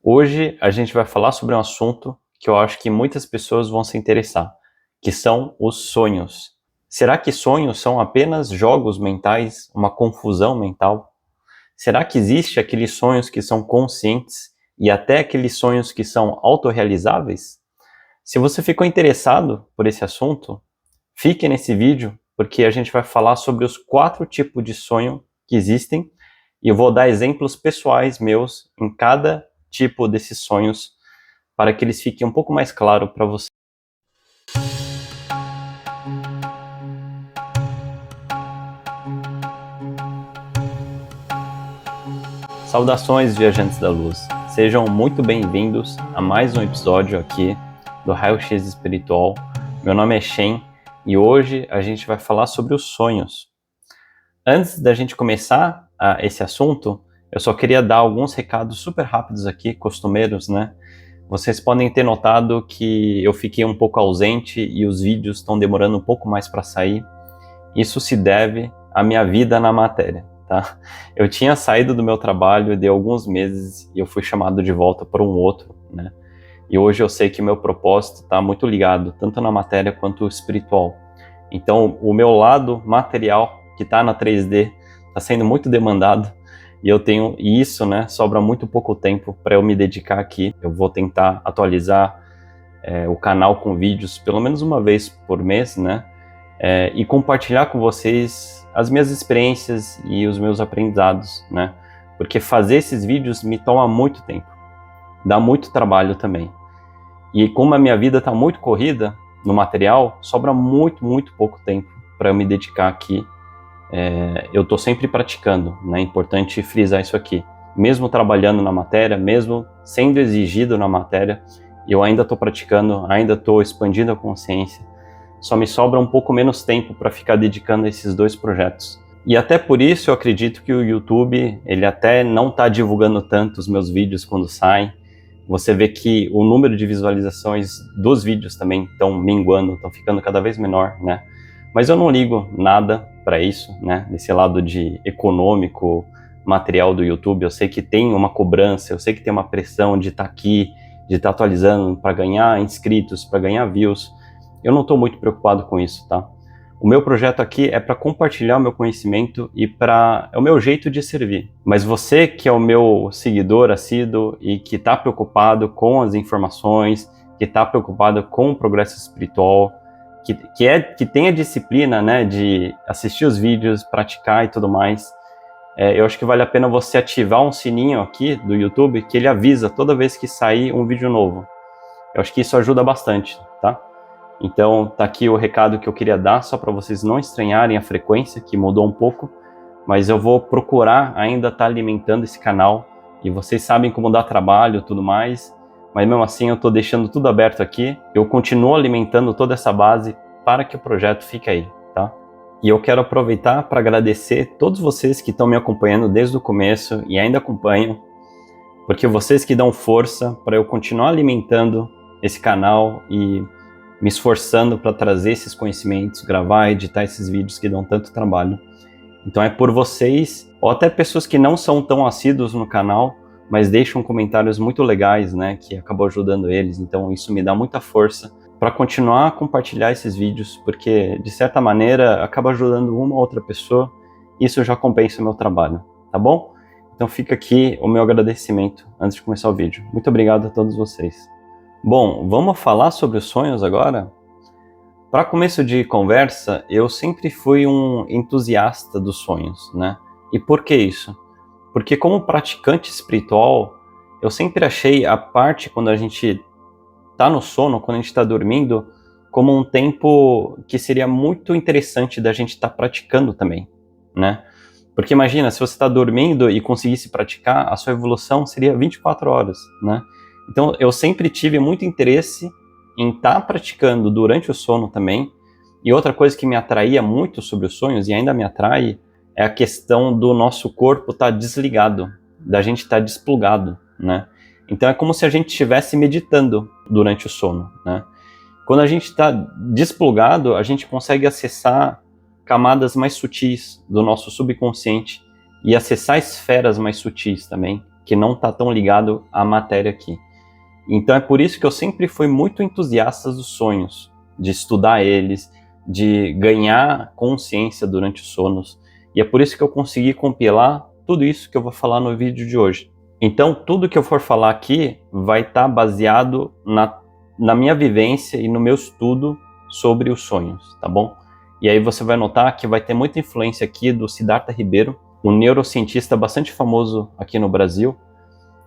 Hoje a gente vai falar sobre um assunto que eu acho que muitas pessoas vão se interessar, que são os sonhos. Será que sonhos são apenas jogos mentais, uma confusão mental? Será que existe aqueles sonhos que são conscientes e até aqueles sonhos que são autorrealizáveis? Se você ficou interessado por esse assunto, fique nesse vídeo porque a gente vai falar sobre os 4 tipos de sonho que existem e eu vou dar exemplos pessoais meus em cada tipo desses sonhos para que eles fiquem um pouco mais claros para você. Saudações, viajantes da luz. Sejam muito bem-vindos a mais um episódio aqui do Raio X Espiritual. Meu nome é Shen e hoje a gente vai falar sobre os sonhos. Antes da gente começar esse assunto, eu só queria dar alguns recados super rápidos aqui, costumeiros, né? Vocês podem ter notado que eu fiquei um pouco ausente e os vídeos estão demorando um pouco mais para sair. Isso se deve à minha vida na matéria, tá? Eu tinha saído do meu trabalho de alguns meses e eu fui chamado de volta por um outro, né? E hoje eu sei que meu propósito está muito ligado, tanto na matéria quanto espiritual. Então, o meu lado material, que está na 3D, está sendo muito demandado e eu tenho isso, né? Sobra muito pouco tempo para eu me dedicar aqui. Eu vou tentar atualizar o canal com vídeos pelo menos uma vez por mês, né? E compartilhar com vocês as minhas experiências e os meus aprendizados, né? Porque fazer esses vídeos me toma muito tempo, dá muito trabalho também. E como a minha vida está muito corrida no material, sobra muito pouco tempo para eu me dedicar aqui. Eu estou sempre praticando, né? É importante frisar isso aqui. Mesmo trabalhando na matéria, mesmo sendo exigido na matéria, eu ainda estou praticando, ainda estou expandindo a consciência. Só me sobra um pouco menos tempo para ficar dedicando a esses 2 projetos. E até por isso eu acredito que o YouTube, ele até não está divulgando tanto os meus vídeos quando saem. Você vê que o número de visualizações dos vídeos também estão minguando, estão ficando cada vez menor, né? Mas eu não ligo nada para isso, né? Desse lado de econômico, material do YouTube, eu sei que tem uma cobrança, eu sei que tem uma pressão de estar aqui, de estar atualizando para ganhar inscritos, para ganhar views. Eu não estou muito preocupado com isso, tá? O meu projeto aqui é para compartilhar o meu conhecimento e é o meu jeito de servir. Mas você que é o meu seguidor assíduo e que está preocupado com as informações, que está preocupado com o progresso espiritual, que tem a disciplina, né, de assistir os vídeos, praticar e tudo mais, eu acho que vale a pena você ativar um sininho aqui do YouTube que ele avisa toda vez que sair um vídeo novo. Eu acho que isso ajuda bastante, tá? Então, tá aqui o recado que eu queria dar, só para vocês não estranharem a frequência, que mudou um pouco, mas eu vou procurar ainda estar alimentando esse canal, e vocês sabem como dá trabalho e tudo mais, mas mesmo assim eu estou deixando tudo aberto aqui, eu continuo alimentando toda essa base para que o projeto fique aí, tá? E eu quero aproveitar para agradecer todos vocês que estão me acompanhando desde o começo e ainda acompanham, porque vocês que dão força para eu continuar alimentando esse canal e me esforçando para trazer esses conhecimentos, gravar, editar esses vídeos que dão tanto trabalho. Então é por vocês, ou até pessoas que não são tão assíduos no canal, mas deixam comentários muito legais, né, que acabam ajudando eles. Então isso me dá muita força para continuar a compartilhar esses vídeos, porque de certa maneira acaba ajudando uma ou outra pessoa, e isso já compensa o meu trabalho, tá bom? Então fica aqui o meu agradecimento antes de começar o vídeo. Muito obrigado a todos vocês. Bom, vamos falar sobre os sonhos agora? Para começo de conversa, eu sempre fui um entusiasta dos sonhos, né? E por que isso? Porque como praticante espiritual, eu sempre achei a parte quando a gente está no sono, quando a gente está dormindo, como um tempo que seria muito interessante da gente estar praticando também, né? Porque imagina, se você está dormindo e conseguisse praticar, a sua evolução seria 24 horas, né? Então, eu sempre tive muito interesse em estar praticando durante o sono também. E outra coisa que me atraía muito sobre os sonhos, e ainda me atrai, é a questão do nosso corpo estar desligado, da gente estar desplugado, né? Então, é como se a gente estivesse meditando durante o sono, né? Quando a gente está desplugado, a gente consegue acessar camadas mais sutis do nosso subconsciente e acessar esferas mais sutis também, que não está tão ligado à matéria aqui. Então é por isso que eu sempre fui muito entusiasta dos sonhos, de estudar eles, de ganhar consciência durante os sonos. E é por isso que eu consegui compilar tudo isso que eu vou falar no vídeo de hoje. Então tudo que eu for falar aqui vai estar baseado na minha vivência e no meu estudo sobre os sonhos, tá bom? E aí você vai notar que vai ter muita influência aqui do Siddhartha Ribeiro, um neurocientista bastante famoso aqui no Brasil.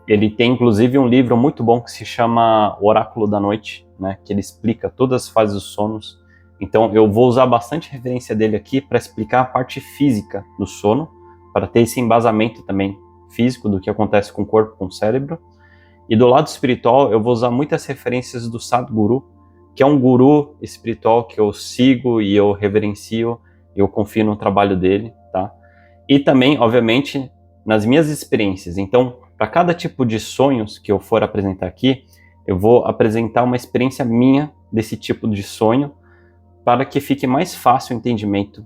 Ele tem inclusive um livro muito bom que se chama O Oráculo da Noite, né, que ele explica todas as fases dos sonos. Então eu vou usar bastante referência dele aqui para explicar a parte física do sono, para ter esse embasamento também físico do que acontece com o corpo, com o cérebro. E do lado espiritual eu vou usar muitas referências do Sadhguru, que é um guru espiritual que eu sigo e eu reverencio, eu confio no trabalho dele, tá? E também, obviamente, nas minhas experiências. Então, para cada tipo de sonhos que eu for apresentar aqui, eu vou apresentar uma experiência minha desse tipo de sonho, para que fique mais fácil o entendimento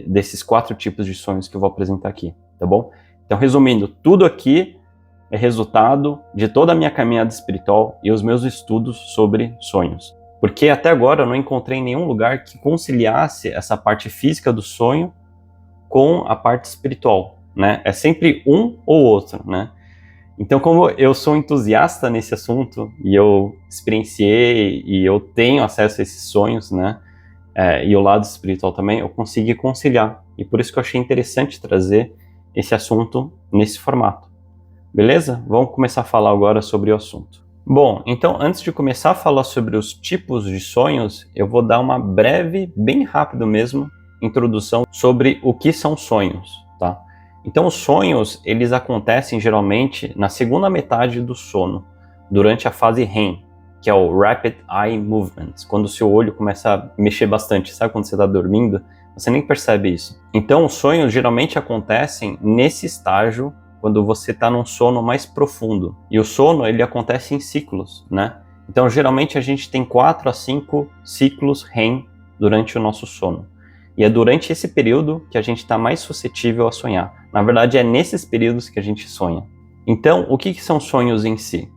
desses 4 tipos de sonhos que eu vou apresentar aqui, tá bom? Então, resumindo, tudo aqui é resultado de toda a minha caminhada espiritual e os meus estudos sobre sonhos. Porque até agora eu não encontrei nenhum lugar que conciliasse essa parte física do sonho com a parte espiritual, né? É sempre um ou outro, né? Então, como eu sou entusiasta nesse assunto e eu experienciei e eu tenho acesso a esses sonhos, né? E o lado espiritual também, eu consegui conciliar. E por isso que eu achei interessante trazer esse assunto nesse formato. Beleza? Vamos começar a falar agora sobre o assunto. Bom, então antes de começar a falar sobre os tipos de sonhos, eu vou dar uma breve, bem rápido mesmo, introdução sobre o que são sonhos, tá? Então os sonhos, eles acontecem geralmente na segunda metade do sono, durante a fase REM, que é o Rapid Eye Movement, quando o seu olho começa a mexer bastante, sabe quando você está dormindo? Você nem percebe isso. Então os sonhos geralmente acontecem nesse estágio, quando você está num sono mais profundo. E o sono, ele acontece em ciclos, né? Então, geralmente, a gente tem 4 a 5 ciclos REM durante o nosso sono. E é durante esse período que a gente está mais suscetível a sonhar. Na verdade, é nesses períodos que a gente sonha. Então, o que são sonhos em si?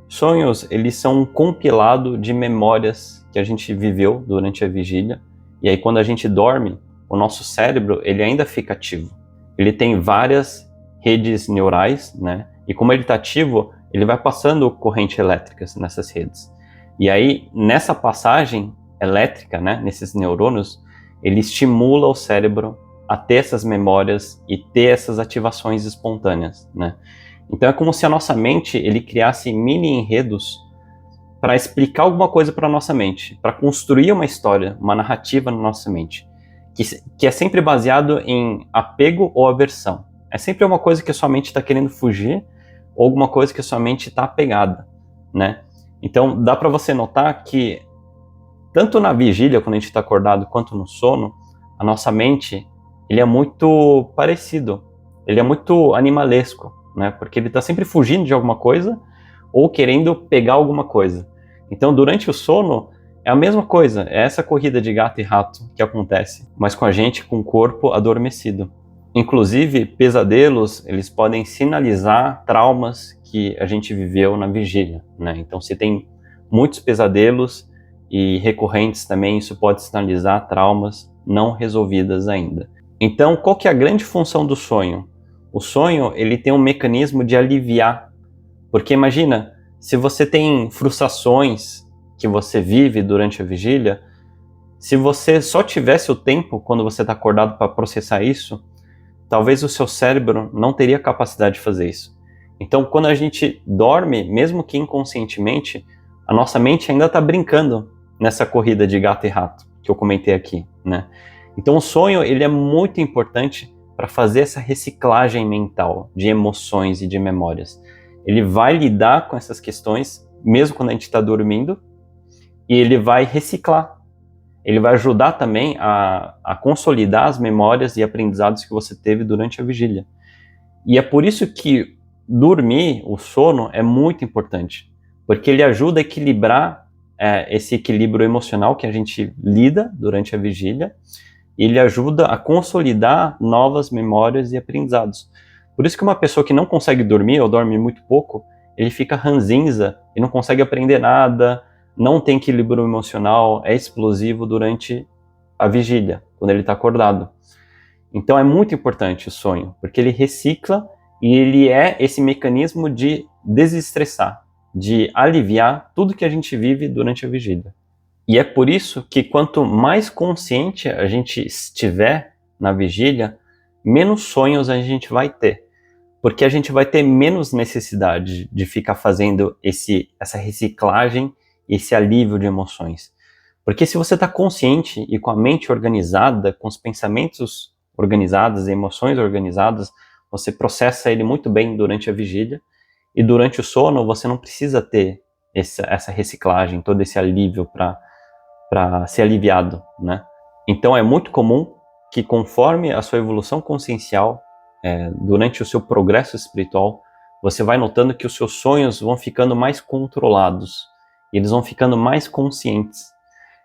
Sonhos, eles são um compilado de memórias que a gente viveu durante a vigília. E aí, quando a gente dorme, o nosso cérebro, ele ainda fica ativo. Ele tem várias redes neurais, né? E como ele está ativo, ele vai passando corrente elétricas nessas redes. E aí, nessa passagem elétrica, né, nesses neurônios, ele estimula o cérebro a ter essas memórias e ter essas ativações espontâneas, né? Então é como se a nossa mente, ele criasse mini enredos para explicar alguma coisa para a nossa mente, para construir uma história, uma narrativa na nossa mente, que é sempre baseado em apego ou aversão. É sempre uma coisa que a sua mente está querendo fugir ou alguma coisa que a sua mente está apegada, né? Então, dá para você notar que tanto na vigília, quando a gente está acordado, quanto no sono, a nossa mente, ele é muito parecido. Ele é muito animalesco, né? Porque ele está sempre fugindo de alguma coisa ou querendo pegar alguma coisa. Então, durante o sono, é a mesma coisa. É essa corrida de gato e rato que acontece, mas com a gente com o corpo adormecido. Inclusive, pesadelos, eles podem sinalizar traumas que a gente viveu na vigília, né? Então, se tem muitos pesadelos e recorrentes também, isso pode sinalizar traumas não resolvidas ainda. Então, qual que é a grande função do sonho? O sonho, ele tem um mecanismo de aliviar, porque imagina, se você tem frustrações que você vive durante a vigília, se você só tivesse o tempo, quando você está acordado, para processar isso, talvez o seu cérebro não teria capacidade de fazer isso. Então, quando a gente dorme, mesmo que inconscientemente, a nossa mente ainda está brincando nessa corrida de gato e rato que eu comentei aqui, né? Então, o sonho, ele é muito importante para fazer essa reciclagem mental de emoções e de memórias. Ele vai lidar com essas questões, mesmo quando a gente está dormindo, e ele vai reciclar. Ele vai ajudar também a consolidar as memórias e aprendizados que você teve durante a vigília. E é por isso que dormir, o sono, é muito importante, porque ele ajuda a equilibrar esse equilíbrio emocional que a gente lida durante a vigília, e ele ajuda a consolidar novas memórias e aprendizados. Por isso que uma pessoa que não consegue dormir ou dorme muito pouco, ele fica ranzinza e não consegue aprender nada, não tem equilíbrio emocional, é explosivo durante a vigília, quando ele está acordado. Então é muito importante o sonho, porque ele recicla e ele é esse mecanismo de desestressar, de aliviar tudo que a gente vive durante a vigília. E é por isso que quanto mais consciente a gente estiver na vigília, menos sonhos a gente vai ter. Porque a gente vai ter menos necessidade de ficar fazendo essa reciclagem, esse alívio de emoções. Porque se você está consciente e com a mente organizada, com os pensamentos organizados, emoções organizadas, você processa ele muito bem durante a vigília, e durante o sono você não precisa ter essa reciclagem, todo esse alívio para ser aliviado, né? Então é muito comum que conforme a sua evolução consciencial, durante o seu progresso espiritual, você vai notando que os seus sonhos vão ficando mais controlados, e eles vão ficando mais conscientes.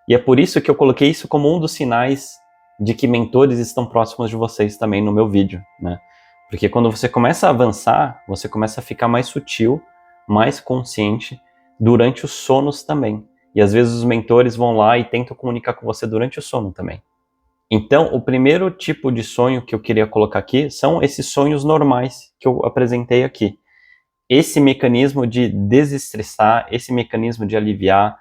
E é por isso que eu coloquei isso como um dos sinais de que mentores estão próximos de vocês também no meu vídeo, né? Porque quando você começa a avançar, você começa a ficar mais sutil, mais consciente durante os sonos também. E às vezes os mentores vão lá e tentam comunicar com você durante o sono também. Então, o primeiro tipo de sonho que eu queria colocar aqui são esses sonhos normais que eu apresentei aqui. Esse mecanismo de desestressar, esse mecanismo de aliviar,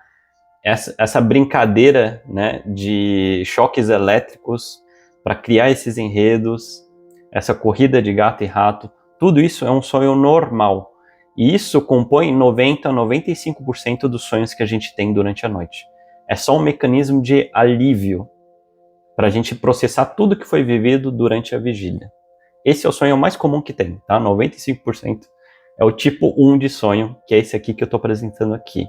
essa brincadeira, né, de choques elétricos para criar esses enredos, essa corrida de gato e rato, tudo isso é um sonho normal. E isso compõe 90% a 95% dos sonhos que a gente tem durante a noite. É só um mecanismo de alívio para a gente processar tudo que foi vivido durante a vigília. Esse é o sonho mais comum que tem, tá? 95% é o tipo 1 de sonho, que é esse aqui que eu estou apresentando aqui.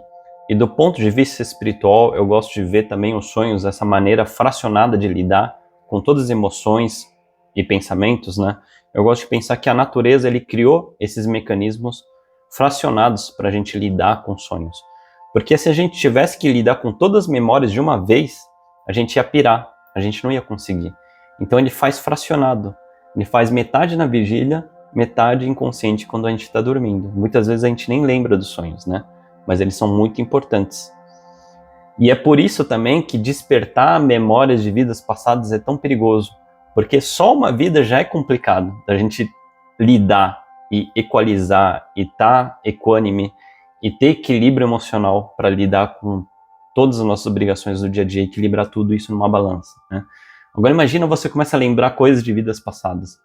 E do ponto de vista espiritual, eu gosto de ver também os sonhos dessa maneira fracionada de lidar com todas as emoções e pensamentos, né? Eu gosto de pensar que a natureza, ele criou esses mecanismos fracionados para a gente lidar com sonhos. Porque se a gente tivesse que lidar com todas as memórias de uma vez, a gente ia pirar, a gente não ia conseguir. Então ele faz fracionado, ele faz metade na vigília, metade inconsciente quando a gente está dormindo. Muitas vezes a gente nem lembra dos sonhos, né? Mas eles são muito importantes. E é por isso também que despertar memórias de vidas passadas é tão perigoso, porque só uma vida já é complicado da gente lidar e equalizar e estar equânime e ter equilíbrio emocional para lidar com todas as nossas obrigações do dia a dia, equilibrar tudo isso numa balança, né? Agora imagina você começa a lembrar coisas de vidas passadas.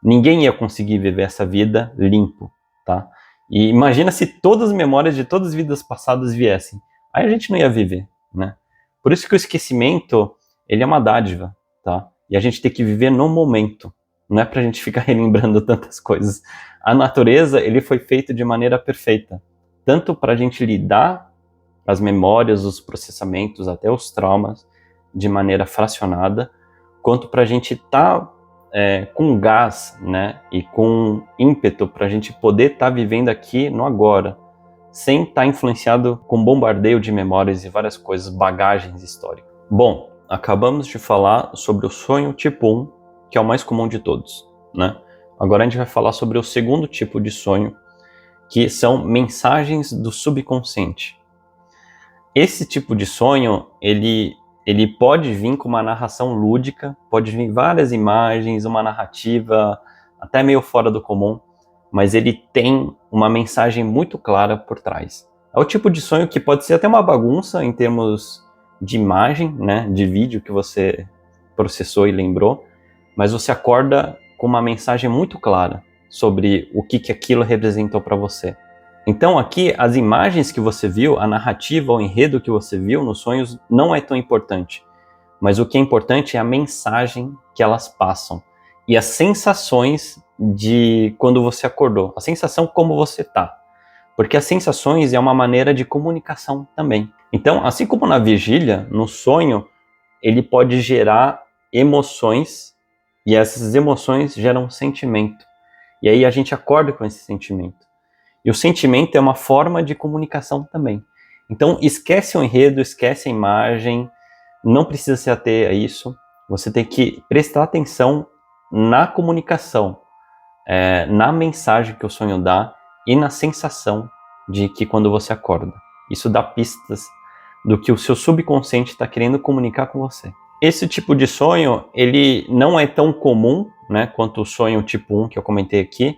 Ninguém ia conseguir viver essa vida limpo, tá? E imagina se todas as memórias de todas as vidas passadas viessem. Aí a gente não ia viver, né? Por isso que o esquecimento, ele é uma dádiva, tá? E a gente tem que viver no momento. Não é pra gente ficar relembrando tantas coisas. A natureza, ele foi feito de maneira perfeita. Tanto pra gente lidar as memórias, os processamentos, até os traumas, de maneira fracionada, quanto pra gente estar com gás, né, e com ímpeto para a gente poder estar vivendo aqui no agora, sem estar influenciado com bombardeio de memórias e várias coisas, bagagens históricas. Bom, acabamos de falar sobre o sonho tipo 1, que é o mais comum de todos, né? Agora a gente vai falar sobre o segundo tipo de sonho, que são mensagens do subconsciente. Esse tipo de sonho, ele pode vir com uma narração lúdica, pode vir várias imagens, uma narrativa até meio fora do comum, mas ele tem uma mensagem muito clara por trás. É o tipo de sonho que pode ser até uma bagunça em termos de imagem, né, de vídeo que você processou e lembrou, mas você acorda com uma mensagem muito clara sobre o que aquilo representou para você. Então aqui, as imagens que você viu, a narrativa, o enredo que você viu nos sonhos não é tão importante. Mas o que é importante é a mensagem que elas passam. E as sensações de quando você acordou. A sensação como você tá. Porque as sensações é uma maneira de comunicação também. Então, assim como na vigília, no sonho, ele pode gerar emoções. E essas emoções geram sentimento. E aí a gente acorda com esse sentimento. E o sentimento é uma forma de comunicação também. Então, esquece o enredo, esquece a imagem, não precisa se ater a isso. Você tem que prestar atenção na comunicação, na mensagem que o sonho dá e na sensação de que quando você acorda. Isso dá pistas do que o seu subconsciente está querendo comunicar com você. Esse tipo de sonho, ele não é tão comum, né, quanto o sonho tipo 1 que eu comentei aqui,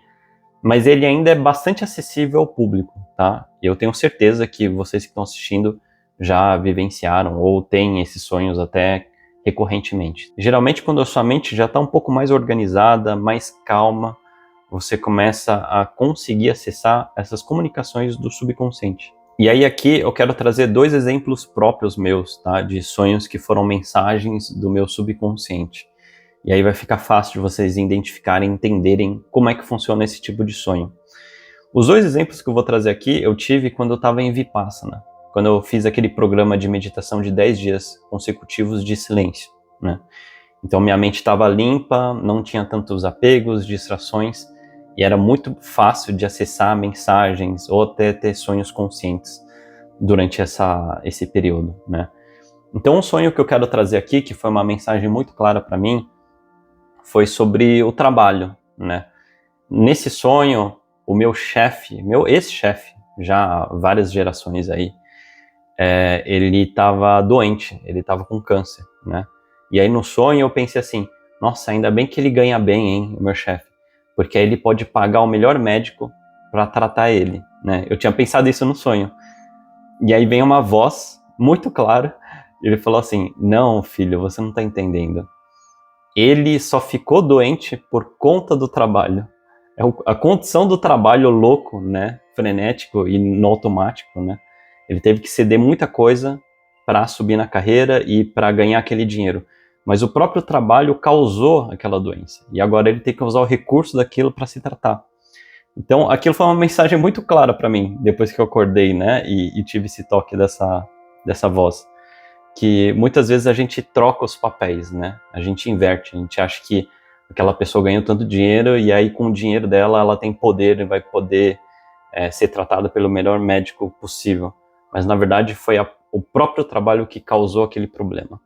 mas ele ainda é bastante acessível ao público, tá? Eu tenho certeza que vocês que estão assistindo já vivenciaram ou têm esses sonhos até recorrentemente. Geralmente, quando a sua mente já está um pouco mais organizada, mais calma, você começa a conseguir acessar essas comunicações do subconsciente. E aí aqui eu quero trazer 2 exemplos próprios meus, tá? De sonhos que foram mensagens do meu subconsciente. E aí vai ficar fácil de vocês identificarem, entenderem como é que funciona esse tipo de sonho. Os 2 exemplos que eu vou trazer aqui, eu tive quando eu estava em Vipassana, quando eu fiz aquele programa de meditação de 10 dias consecutivos de silêncio, né? Então minha mente estava limpa, não tinha tantos apegos, distrações, e era muito fácil de acessar mensagens ou até ter sonhos conscientes durante esse período, né? Então um sonho que eu quero trazer aqui, que foi uma mensagem muito clara para mim, foi sobre o trabalho, né? Nesse sonho, o meu chefe, meu ex-chefe, já há várias gerações aí, ele estava doente, ele estava com câncer, né? E aí no sonho eu pensei assim, nossa, ainda bem que ele ganha bem, hein, o meu chefe, porque aí ele pode pagar o melhor médico para tratar ele, né? Eu tinha pensado isso no sonho. E aí vem uma voz muito clara, ele falou assim, não, filho, você não está entendendo. Ele só ficou doente por conta do trabalho. A condição do trabalho louco, né, frenético e no automático, né? Ele teve que ceder muita coisa para subir na carreira e para ganhar aquele dinheiro. Mas o próprio trabalho causou aquela doença. E agora ele tem que usar o recurso daquilo para se tratar. Então, aquilo foi uma mensagem muito clara para mim, depois que eu acordei, né, e tive esse toque dessa voz. Que muitas vezes a gente troca os papéis, né? A gente inverte, a gente acha que aquela pessoa ganhou tanto dinheiro e aí com o dinheiro dela ela tem poder e vai poder ser tratada pelo melhor médico possível. Mas na verdade foi o próprio trabalho que causou aquele problema,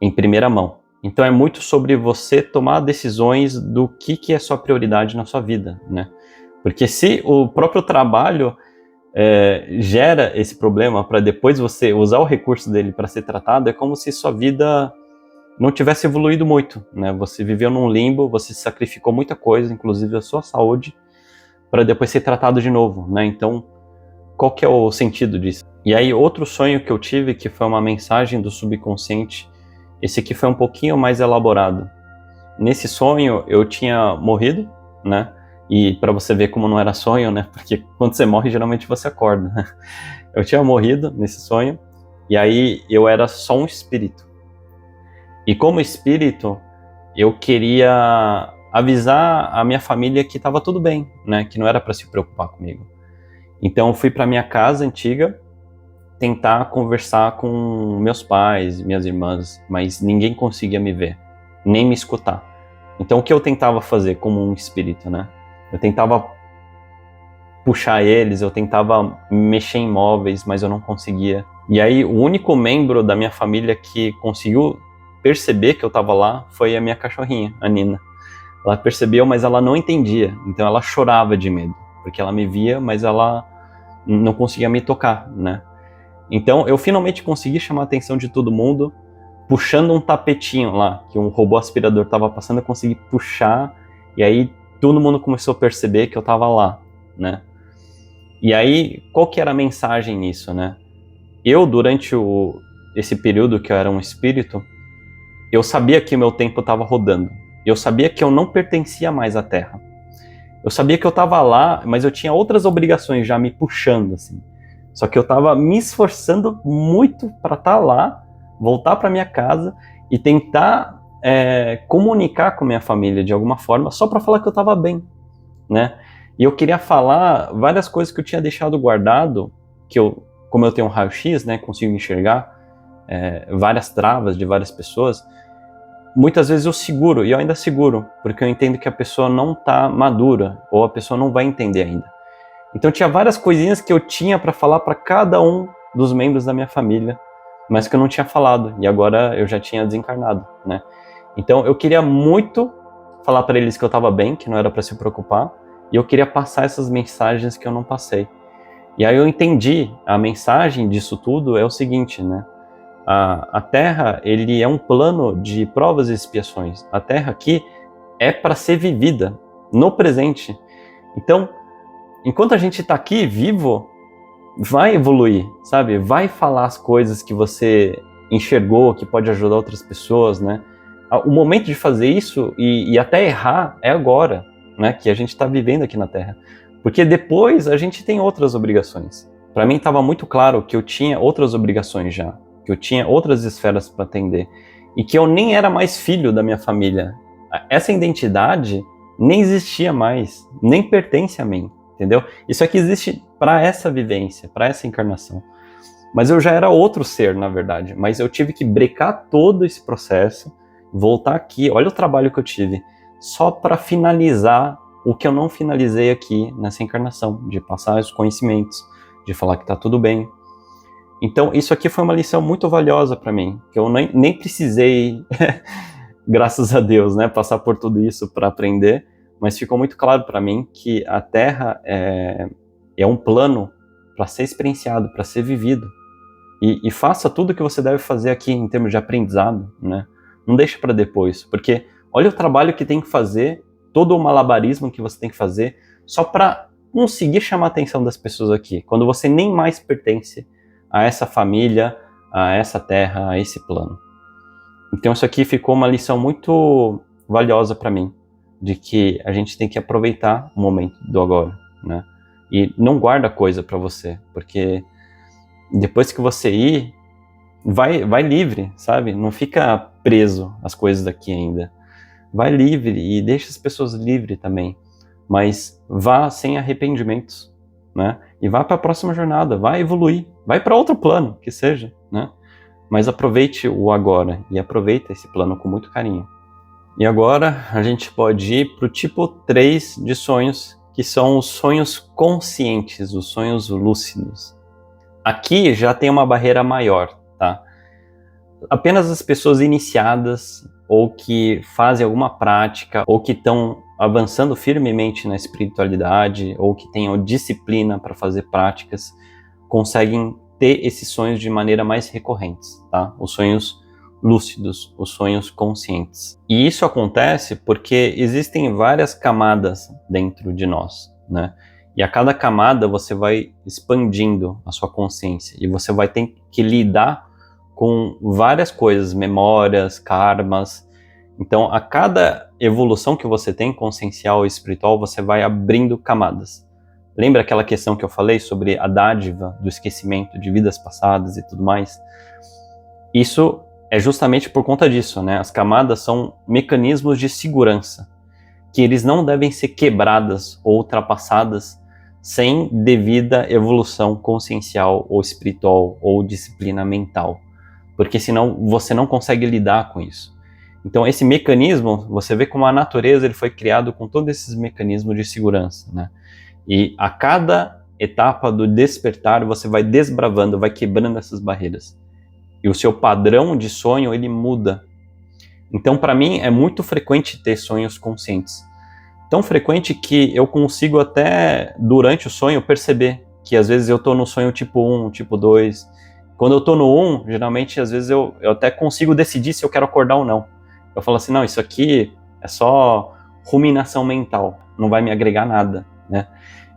em primeira mão. Então é muito sobre você tomar decisões do que é sua prioridade na sua vida, né? Porque se o próprio trabalho gera esse problema para depois você usar o recurso dele para ser tratado, é como se sua vida não tivesse evoluído muito, né? Você viveu num limbo, você sacrificou muita coisa, inclusive a sua saúde, para depois ser tratado de novo, né? Então, qual que é o sentido disso? E aí, outro sonho que eu tive, que foi uma mensagem do subconsciente, esse aqui foi um pouquinho mais elaborado. Nesse sonho, eu tinha morrido, né? E para você ver como não era sonho, né? Porque quando você morre, geralmente você acorda, né? Eu tinha morrido nesse sonho, e aí eu era só um espírito. E como espírito, eu queria avisar a minha família que estava tudo bem, né? Que não era para se preocupar comigo. Então eu fui para minha casa antiga tentar conversar com meus pais, minhas irmãs, mas ninguém conseguia me ver, nem me escutar. Então o que eu tentava fazer como um espírito, né? Eu tentava puxar eles, eu tentava mexer em móveis, mas eu não conseguia. E aí o único membro da minha família que conseguiu perceber que eu estava lá foi a minha cachorrinha, a Nina. Ela percebeu, mas ela não entendia, então ela chorava de medo, porque ela me via, mas ela não conseguia me tocar, né? Então eu finalmente consegui chamar a atenção de todo mundo, puxando um tapetinho lá, que um robô aspirador estava passando, eu consegui puxar, e aí todo mundo começou a perceber que eu estava lá, né? E aí, qual que era a mensagem nisso, né? Eu, durante esse período que eu era um espírito, eu sabia que o meu tempo estava rodando. Eu sabia que eu não pertencia mais à Terra. Eu sabia que eu estava lá, mas eu tinha outras obrigações já me puxando, assim. Só que eu estava me esforçando muito para estar lá, voltar para minha casa e tentar comunicar com minha família de alguma forma, só para falar que eu estava bem, né? E eu queria falar várias coisas que eu tinha deixado guardado, que eu, como eu tenho um raio-x, né, consigo enxergar várias travas de várias pessoas. Muitas vezes eu seguro, e eu ainda seguro, porque eu entendo que a pessoa não está madura, ou a pessoa não vai entender ainda. Então tinha várias coisinhas que eu tinha para falar para cada um dos membros da minha família, mas que eu não tinha falado, e agora eu já tinha desencarnado, né? Então eu queria muito falar para eles que eu estava bem, que não era para se preocupar, e eu queria passar essas mensagens que eu não passei. E aí eu entendi, a mensagem disso tudo é o seguinte, né? A Terra, ele é um plano de provas e expiações. A Terra aqui é para ser vivida no presente. Então, enquanto a gente está aqui vivo, vai evoluir, sabe? Vai falar as coisas que você enxergou, que pode ajudar outras pessoas, né? O momento de fazer isso e até errar é agora, né? Que a gente está vivendo aqui na Terra. Porque depois a gente tem outras obrigações. Para mim estava muito claro que eu tinha outras obrigações já, que eu tinha outras esferas para atender e que eu nem era mais filho da minha família. Essa identidade nem existia mais, nem pertence a mim, entendeu? Isso aqui existe para essa vivência, para essa encarnação. Mas eu já era outro ser, na verdade. Mas eu tive que brecar todo esse processo, voltar aqui, olha o trabalho que eu tive, só para finalizar o que eu não finalizei aqui nessa encarnação, de passar os conhecimentos, de falar que está tudo bem. Então, isso aqui foi uma lição muito valiosa para mim, que eu nem precisei, graças a Deus, né, passar por tudo isso para aprender, mas ficou muito claro para mim que a Terra é um plano para ser experienciado, para ser vivido. E faça tudo o que você deve fazer aqui em termos de aprendizado, né? Não deixe para depois, porque olha o trabalho que tem que fazer, todo o malabarismo que você tem que fazer, só para conseguir chamar a atenção das pessoas aqui, quando você nem mais pertence a essa família, a essa terra, a esse plano. Então isso aqui ficou uma lição muito valiosa para mim, de que a gente tem que aproveitar o momento do agora, né? E não guarda coisa para você, porque depois que você ir, vai livre, sabe? Não fica preso às coisas daqui ainda. Vai livre e deixa as pessoas livres também, mas vá sem arrependimentos, né? E vá para a próxima jornada, vai evoluir, vai para outro plano, que seja, né? Mas aproveite o agora e aproveita esse plano com muito carinho. E agora a gente pode ir para o tipo 3 de sonhos, que são os sonhos conscientes, os sonhos lúcidos. Aqui já tem uma barreira maior, tá? Apenas as pessoas iniciadas ou que fazem alguma prática ou que estão avançando firmemente na espiritualidade ou que tenham disciplina para fazer práticas conseguem ter esses sonhos de maneira mais recorrentes, tá? Os sonhos lúcidos, os sonhos conscientes. E isso acontece porque existem várias camadas dentro de nós, né? E a cada camada você vai expandindo a sua consciência e você vai ter que lidar com várias coisas, memórias, karmas. Então, a cada evolução que você tem, consciencial e espiritual, você vai abrindo camadas. Lembra aquela questão que eu falei sobre a dádiva do esquecimento de vidas passadas e tudo mais? Isso é justamente por conta disso, né? As camadas são mecanismos de segurança, que eles não devem ser quebradas ou ultrapassadas sem devida evolução consciencial ou espiritual ou disciplina mental, porque senão você não consegue lidar com isso. Então esse mecanismo, você vê como a natureza ele foi criado com todos esses mecanismos de segurança, né? E a cada etapa do despertar você vai desbravando, vai quebrando essas barreiras. E o seu padrão de sonho ele muda. Então para mim é muito frequente ter sonhos conscientes. Tão frequente que eu consigo até, durante o sonho, perceber que às vezes eu tô no sonho tipo 1, tipo 2. Quando eu tô no 1, geralmente, às vezes eu até consigo decidir se eu quero acordar ou não. Eu falo assim, não, isso aqui é só ruminação mental, não vai me agregar nada, né?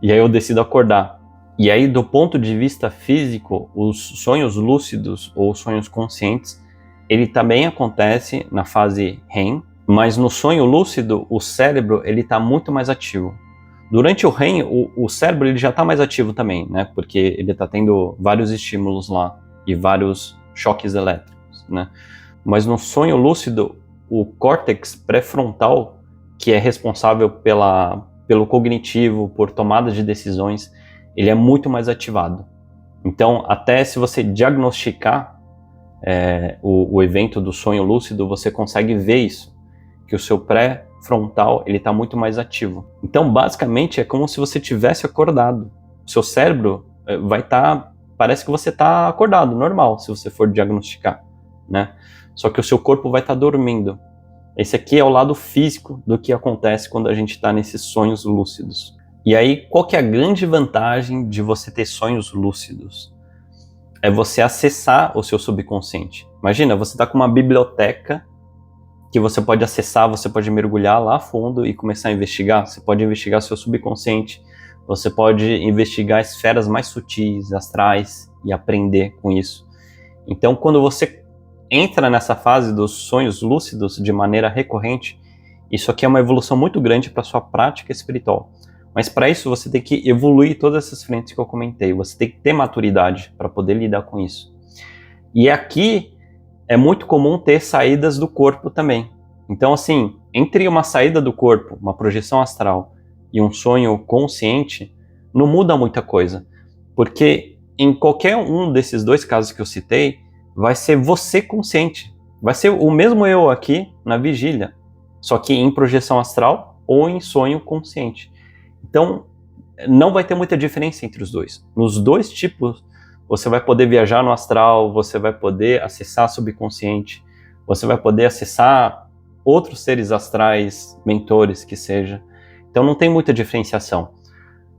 E aí eu decido acordar. E aí, do ponto de vista físico, os sonhos lúcidos ou sonhos conscientes, ele também acontece na fase REM, mas no sonho lúcido, o cérebro ele está muito mais ativo. Durante o REM, o cérebro ele já está mais ativo também, né? Porque ele está tendo vários estímulos lá e vários choques elétricos, né? Mas no sonho lúcido, o córtex pré-frontal, que é responsável pelo cognitivo, por tomada de decisões, ele é muito mais ativado. Então, até se você diagnosticar o evento do sonho lúcido, você consegue ver isso, que o seu pré-frontal ele está muito mais ativo. Então, basicamente, é como se você tivesse acordado. O seu cérebro vai estar, parece que você está acordado, normal, se você for diagnosticar, né? Só que o seu corpo vai estar dormindo. Esse aqui é o lado físico do que acontece quando a gente está nesses sonhos lúcidos. E aí, qual que é a grande vantagem de você ter sonhos lúcidos? É você acessar o seu subconsciente. Imagina, você está com uma biblioteca que você pode acessar, você pode mergulhar lá a fundo e começar a investigar. Você pode investigar seu subconsciente, você pode investigar esferas mais sutis, astrais, e aprender com isso. Então, quando você entra nessa fase dos sonhos lúcidos de maneira recorrente, isso aqui é uma evolução muito grande para sua prática espiritual. Mas para isso você tem que evoluir todas essas frentes que eu comentei. Você tem que ter maturidade para poder lidar com isso. E aqui é muito comum ter saídas do corpo também. Então, assim, entre uma saída do corpo, uma projeção astral e um sonho consciente, não muda muita coisa. Porque em qualquer um desses dois casos que eu citei, vai ser você consciente. Vai ser o mesmo eu aqui na vigília, só que em projeção astral ou em sonho consciente. Então, não vai ter muita diferença entre os dois. Nos dois tipos, você vai poder viajar no astral, você vai poder acessar subconsciente, você vai poder acessar outros seres astrais, mentores, que seja. Então, não tem muita diferenciação.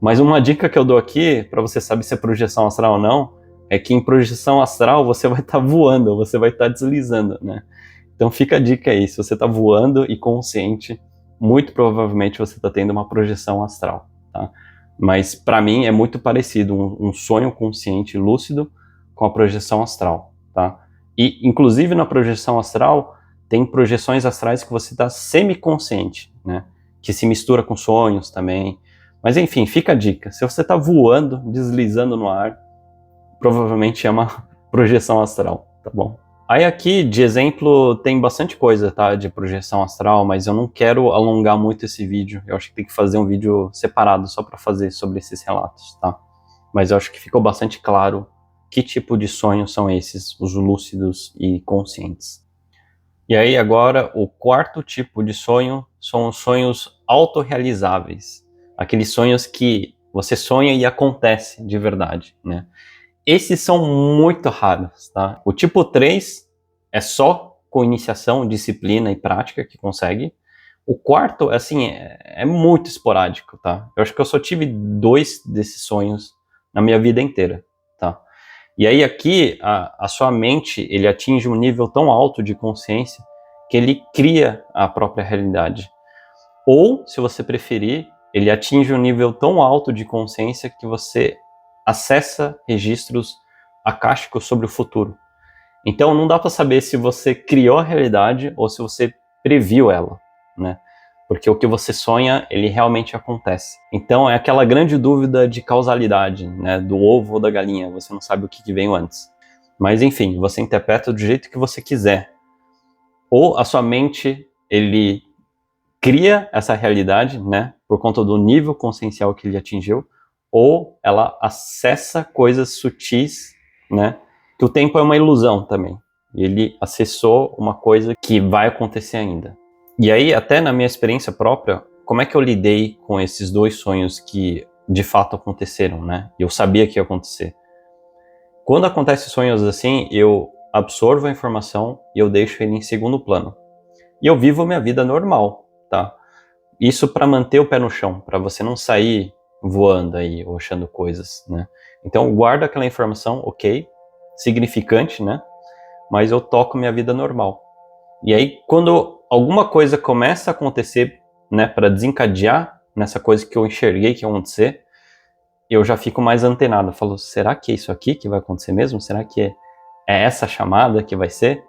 Mas uma dica que eu dou aqui, para você saber se é projeção astral ou não, é que em projeção astral você vai estar voando, você vai estar deslizando, né? Então fica a dica aí, se você está voando e consciente, muito provavelmente você está tendo uma projeção astral, tá? Mas para mim é muito parecido um sonho consciente lúcido com a projeção astral, tá? E inclusive na projeção astral tem projeções astrais que você está semiconsciente, né? Que se mistura com sonhos também. Mas enfim, fica a dica, se você está voando, deslizando no ar, provavelmente é uma projeção astral, tá bom? Aí aqui, de exemplo, tem bastante coisa, tá, de projeção astral, mas eu não quero alongar muito esse vídeo. Eu acho que tem que fazer um vídeo separado só para fazer sobre esses relatos, tá? Mas eu acho que ficou bastante claro que tipo de sonhos são esses, os lúcidos e conscientes. E aí agora, o quarto tipo de sonho são os sonhos autorrealizáveis. Aqueles sonhos que você sonha e acontece de verdade, né? Esses são muito raros, tá? O tipo 3 é só com iniciação, disciplina e prática que consegue. O quarto, assim, é muito esporádico, tá? Eu acho que eu só tive 2 desses sonhos na minha vida inteira, tá? E aí aqui, a sua mente, ele atinge um nível tão alto de consciência que ele cria a própria realidade. Ou, se você preferir, ele atinge um nível tão alto de consciência que você acessa registros akáshicos sobre o futuro. Então não dá para saber se você criou a realidade ou se você previu ela, né? Porque o que você sonha, ele realmente acontece. Então é aquela grande dúvida de causalidade, né? Do ovo ou da galinha, você não sabe o que veio antes. Mas enfim, você interpreta do jeito que você quiser. Ou a sua mente, ele cria essa realidade, né? Por conta do nível consciencial que ele atingiu, ou ela acessa coisas sutis, né? Que o tempo é uma ilusão também. Ele acessou uma coisa que vai acontecer ainda. E aí, até na minha experiência própria, como é que eu lidei com esses 2 sonhos que de fato aconteceram, né? Eu sabia que ia acontecer. Quando acontecem sonhos assim, eu absorvo a informação e eu deixo ele em segundo plano. E eu vivo a minha vida normal, tá? Isso para manter o pé no chão, para você não sair voando aí ou achando coisas, né? Então guarda aquela informação, ok, significante, né? Mas eu toco minha vida normal. E aí quando alguma coisa começa a acontecer, né, para desencadear nessa coisa que eu enxerguei que ia acontecer, eu já fico mais antenado. Eu falo, será que é isso aqui que vai acontecer mesmo? Será que é essa chamada que vai ser?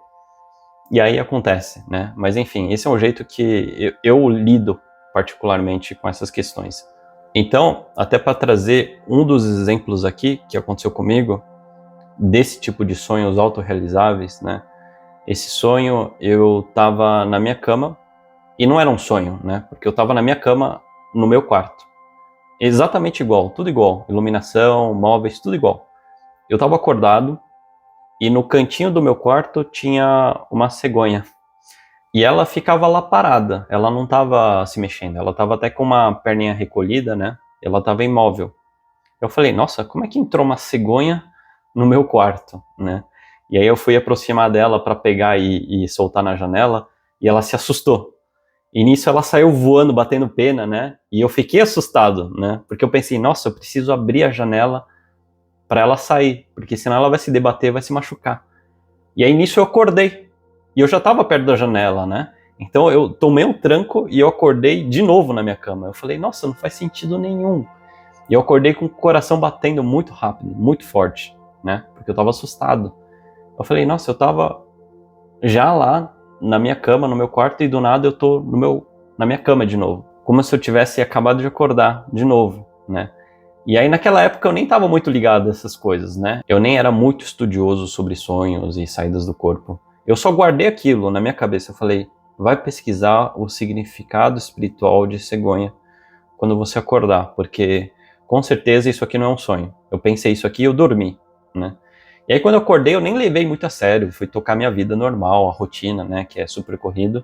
E aí acontece, né? Mas enfim, esse é um jeito que eu lido particularmente com essas questões. Então, até para trazer um dos exemplos aqui que aconteceu comigo, desse tipo de sonhos autorrealizáveis, né? Esse sonho, eu estava na minha cama, e não era um sonho, né? Porque eu estava na minha cama, no meu quarto. Exatamente igual, tudo igual. Iluminação, móveis, tudo igual. Eu estava acordado, e no cantinho do meu quarto tinha uma cegonha. E ela ficava lá parada, ela não estava se mexendo, ela estava até com uma perninha recolhida, né? Ela estava imóvel. Eu falei, nossa, como é que entrou uma cegonha no meu quarto, né? E aí eu fui aproximar dela para pegar e soltar na janela, e ela se assustou. E nisso ela saiu voando, batendo pena, né? E eu fiquei assustado, né? Porque eu pensei, nossa, eu preciso abrir a janela para ela sair, porque senão ela vai se debater, vai se machucar. E aí nisso eu acordei. E eu já estava perto da janela, né? Então eu tomei um tranco e eu acordei de novo na minha cama. Eu falei, nossa, não faz sentido nenhum. E eu acordei com o coração batendo muito rápido, muito forte, né? Porque eu estava assustado. Eu falei, nossa, eu estava já lá na minha cama, no meu quarto, e do nada eu tô na minha cama de novo. Como se eu tivesse acabado de acordar de novo, né? E aí naquela época eu nem estava muito ligado a essas coisas, né? Eu nem era muito estudioso sobre sonhos e saídas do corpo. Eu só guardei aquilo na minha cabeça. Eu falei, vai pesquisar o significado espiritual de cegonha quando você acordar, porque com certeza isso aqui não é um sonho. Eu pensei isso aqui e eu dormi, né? E aí quando eu acordei eu nem levei muito a sério, fui tocar minha vida normal, a rotina, né, que é super corrido,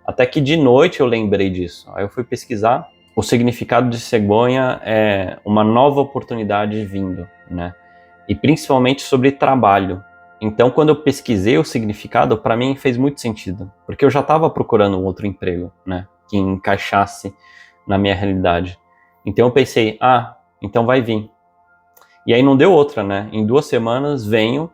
até que de noite eu lembrei disso. Aí eu fui pesquisar, o significado de cegonha é uma nova oportunidade vindo, né, e principalmente sobre trabalho. Então quando eu pesquisei o significado, para mim fez muito sentido, porque eu já estava procurando um outro emprego, né, que encaixasse na minha realidade. Então eu pensei, então vai vir. E aí não deu outra, né? Em 2 semanas venho,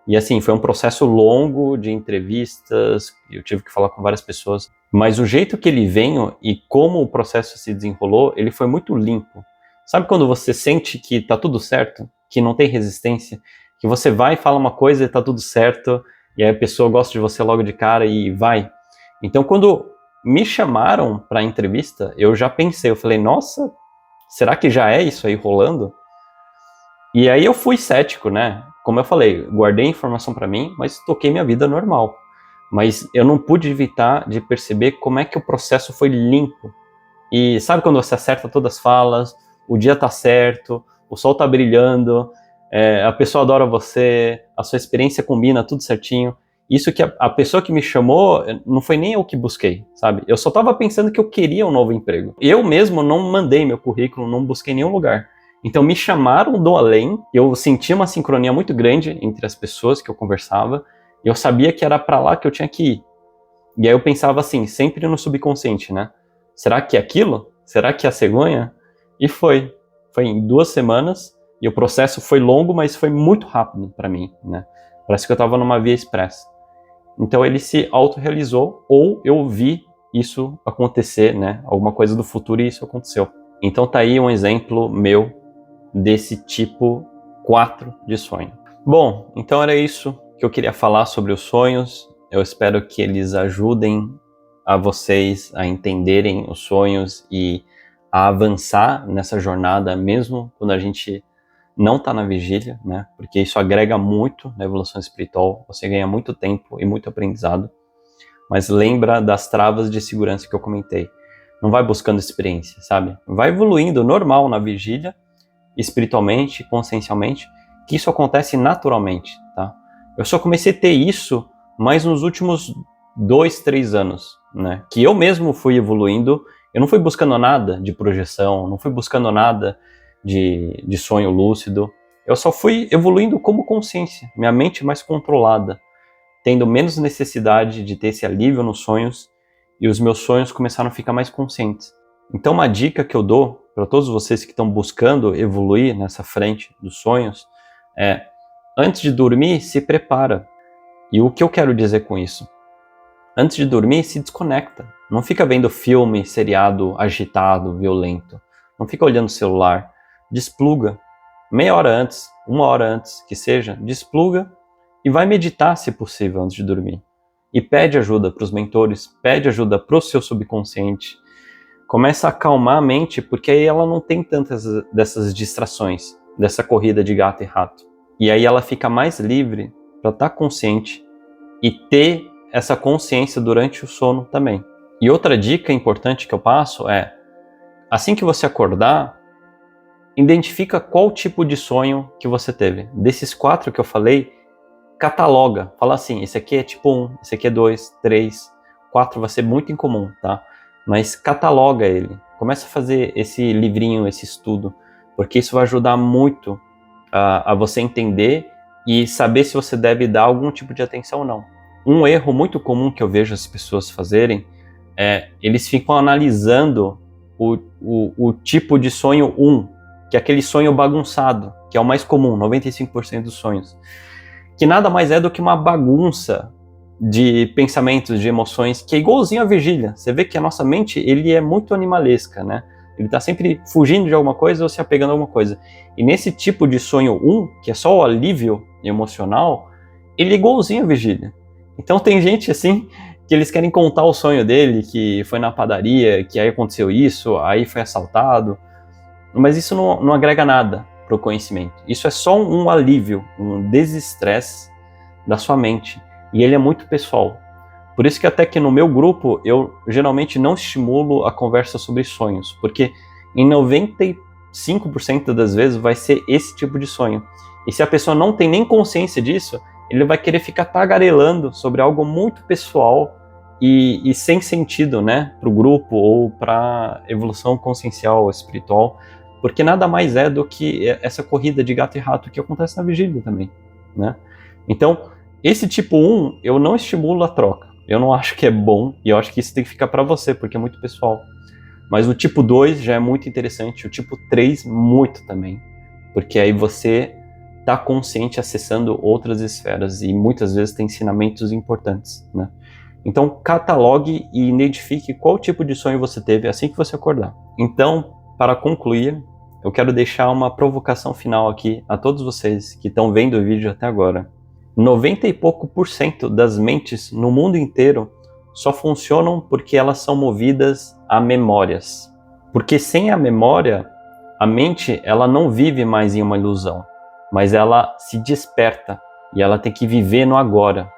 e assim, foi um processo longo de entrevistas, eu tive que falar com várias pessoas, mas o jeito que ele veio e como o processo se desenrolou, ele foi muito limpo. Sabe quando você sente que tá tudo certo, que não tem resistência, que você vai e fala uma coisa e tá tudo certo, e aí a pessoa gosta de você logo de cara e vai. Então quando me chamaram para a entrevista, eu já pensei, eu falei, nossa, será que já é isso aí rolando? E aí eu fui cético, né? Como eu falei, guardei informação para mim, mas toquei minha vida normal. Mas eu não pude evitar de perceber como é que o processo foi limpo. E sabe quando você acerta todas as falas, o dia tá certo, o sol tá brilhando, a pessoa adora você, a sua experiência combina tudo certinho. Isso que a pessoa que me chamou, não foi nem eu que busquei, sabe? Eu só tava pensando que eu queria um novo emprego. Eu mesmo não mandei meu currículo, não busquei em nenhum lugar. Então me chamaram do além, eu senti uma sincronia muito grande entre as pessoas que eu conversava, e eu sabia que era para lá que eu tinha que ir. E aí eu pensava assim, sempre no subconsciente, né? Será que é aquilo? Será que é a cegonha? E foi. Foi em 2 semanas, e o processo foi longo, mas foi muito rápido para mim, né? Parece que eu estava numa via expressa. Então ele se autorrealizou, ou eu vi isso acontecer, né? Alguma coisa do futuro e isso aconteceu. Então tá aí um exemplo meu desse tipo 4 de sonho. Bom, então era isso que eu queria falar sobre os sonhos. Eu espero que eles ajudem a vocês a entenderem os sonhos e a avançar nessa jornada, mesmo quando a gente não está na vigília, né? Porque isso agrega muito na evolução espiritual, você ganha muito tempo e muito aprendizado. Mas lembra das travas de segurança que eu comentei. Não vai buscando experiência, sabe? Vai evoluindo normal na vigília, espiritualmente, consciencialmente, que isso acontece naturalmente, tá? Eu só comecei a ter isso mais nos últimos 2, 3 anos, né? Que eu mesmo fui evoluindo, eu não fui buscando nada de projeção, não fui buscando nada de sonho lúcido, eu só fui evoluindo como consciência, minha mente mais controlada, tendo menos necessidade de ter esse alívio nos sonhos, e os meus sonhos começaram a ficar mais conscientes. Então uma dica que eu dou para todos vocês que estão buscando evoluir nessa frente dos sonhos é, antes de dormir, se prepara. E o que eu quero dizer com isso? Antes de dormir, se desconecta. Não fica vendo filme, seriado agitado, violento. Não fica olhando o celular. Despluga. Meia hora antes, 1 hora antes que seja, despluga e vai meditar, se possível, antes de dormir. E pede ajuda para os mentores, pede ajuda para o seu subconsciente. Começa a acalmar a mente, porque aí ela não tem tantas dessas distrações, dessa corrida de gato e rato. E aí ela fica mais livre para estar consciente e ter essa consciência durante o sono também. E outra dica importante que eu passo é, assim que você acordar, identifica qual tipo de sonho que você teve. Desses 4 que eu falei, cataloga. Fala assim, esse aqui é tipo 1, esse aqui é 2, 3, 4 vai ser muito incomum, tá? Mas cataloga ele. Começa a fazer esse livrinho, esse estudo, porque isso vai ajudar muito a você entender e saber se você deve dar algum tipo de atenção ou não. Um erro muito comum que eu vejo as pessoas fazerem é eles ficam analisando o tipo de sonho 1, que é aquele sonho bagunçado, que é o mais comum, 95% dos sonhos, que nada mais é do que uma bagunça de pensamentos, de emoções, que é igualzinho à vigília. Você vê que a nossa mente, ele é muito animalesca, né? Ele tá sempre fugindo de alguma coisa ou se apegando a alguma coisa. E nesse tipo de sonho 1, que é só o alívio emocional, ele é igualzinho à vigília. Então tem gente assim, que eles querem contar o sonho dele, que foi na padaria, que aí aconteceu isso, aí foi assaltado, mas isso não agrega nada para o conhecimento. Isso é só um alívio, um desestresse da sua mente. E ele é muito pessoal. Por isso que até que no meu grupo, eu geralmente não estimulo a conversa sobre sonhos, porque em 95% das vezes vai ser esse tipo de sonho. E se a pessoa não tem nem consciência disso, ele vai querer ficar tagarelando sobre algo muito pessoal e sem sentido, né, para o grupo ou para a evolução consciencial, espiritual, porque nada mais é do que essa corrida de gato e rato que acontece na vigília também, né? Então, esse tipo 1, eu não estimulo a troca. Eu não acho que é bom, e eu acho que isso tem que ficar para você, porque é muito pessoal. Mas o tipo 2 já é muito interessante, o tipo 3 muito também, porque aí você está consciente acessando outras esferas e muitas vezes tem ensinamentos importantes, né? Então, catalogue e identifique qual tipo de sonho você teve assim que você acordar. Então, para concluir, eu quero deixar uma provocação final aqui a todos vocês que estão vendo o vídeo até agora. 90 e pouco por cento das mentes no mundo inteiro só funcionam porque elas são movidas a memórias. Porque sem a memória, a mente ela não vive mais em uma ilusão, mas ela se desperta e ela tem que viver no agora.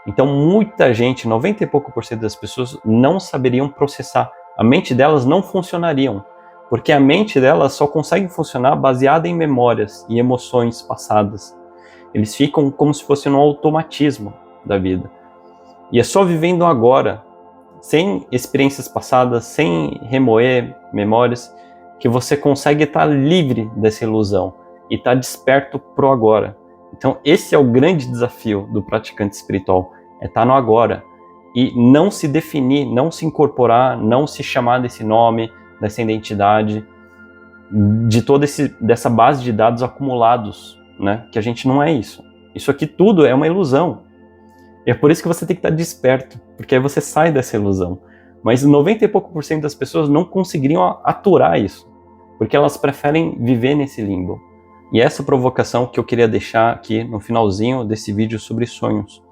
Então muita gente, 90 e pouco por cento das pessoas não saberiam processar. A mente delas não funcionariam, porque a mente delas só consegue funcionar baseada em memórias e emoções passadas. Eles ficam como se fosse no automatismo da vida. E é só vivendo agora, sem experiências passadas, sem remoer memórias, que você consegue estar livre dessa ilusão e estar desperto pro agora. Então esse é o grande desafio do praticante espiritual, é estar no agora e não se definir, não se incorporar, não se chamar desse nome, dessa identidade, de toda dessa base de dados acumulados, né? Que a gente não é isso. Isso aqui tudo é uma ilusão. E é por isso que você tem que estar desperto, porque aí você sai dessa ilusão. Mas 90 e pouco por cento das pessoas não conseguiriam aturar isso, porque elas preferem viver nesse limbo. E essa provocação que eu queria deixar aqui no finalzinho desse vídeo sobre sonhos.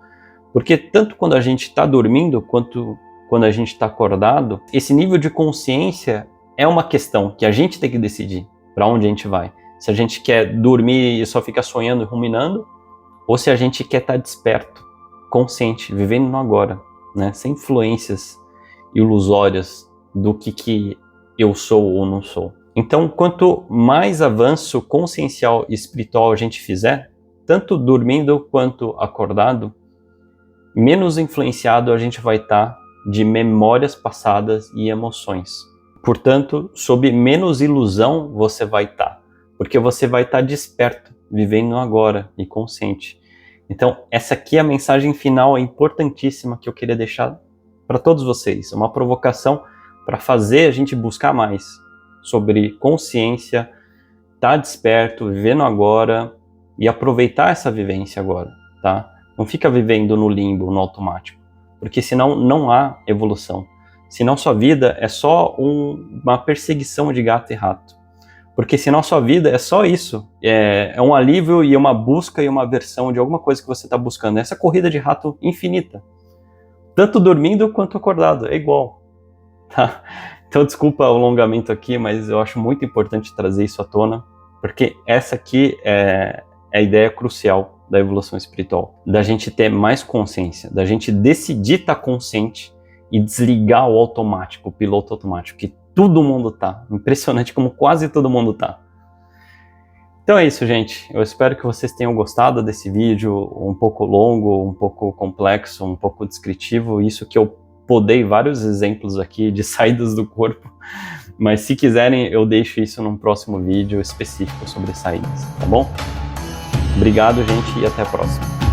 Porque tanto quando a gente está dormindo, quanto quando a gente está acordado, esse nível de consciência é uma questão que a gente tem que decidir para onde a gente vai. Se a gente quer dormir e só ficar sonhando e ruminando, ou se a gente quer estar desperto, consciente, vivendo no agora, né? Sem influências ilusórias do que eu sou ou não sou. Então, quanto mais avanço consciencial e espiritual a gente fizer, tanto dormindo quanto acordado, menos influenciado a gente vai estar de memórias passadas e emoções. Portanto, sob menos ilusão você vai estar, porque você vai estar desperto, vivendo no agora e consciente. Então, essa aqui é a mensagem final, é importantíssima, que eu queria deixar para todos vocês. Uma provocação para fazer a gente buscar mais sobre consciência, estar desperto, viver no agora e aproveitar essa vivência agora, tá? Não fica vivendo no limbo, no automático, porque senão não há evolução. Senão sua vida é só uma perseguição de gato e rato. Porque senão sua vida é só isso, é um alívio e uma busca e uma versão de alguma coisa que você está buscando. Essa corrida de rato infinita, tanto dormindo quanto acordado, é igual, tá? Então desculpa o alongamento aqui, mas eu acho muito importante trazer isso à tona, porque essa aqui é a ideia crucial da evolução espiritual, da gente ter mais consciência, da gente decidir estar consciente e desligar o automático, o piloto automático, que todo mundo tá. Impressionante como quase todo mundo tá. Então é isso, gente. Eu espero que vocês tenham gostado desse vídeo, um pouco longo, um pouco complexo, um pouco descritivo. Isso que eu podei vários exemplos aqui de saídas do corpo. Mas se quiserem, eu deixo isso num próximo vídeo específico sobre saídas, tá bom? Obrigado, gente, e até a próxima.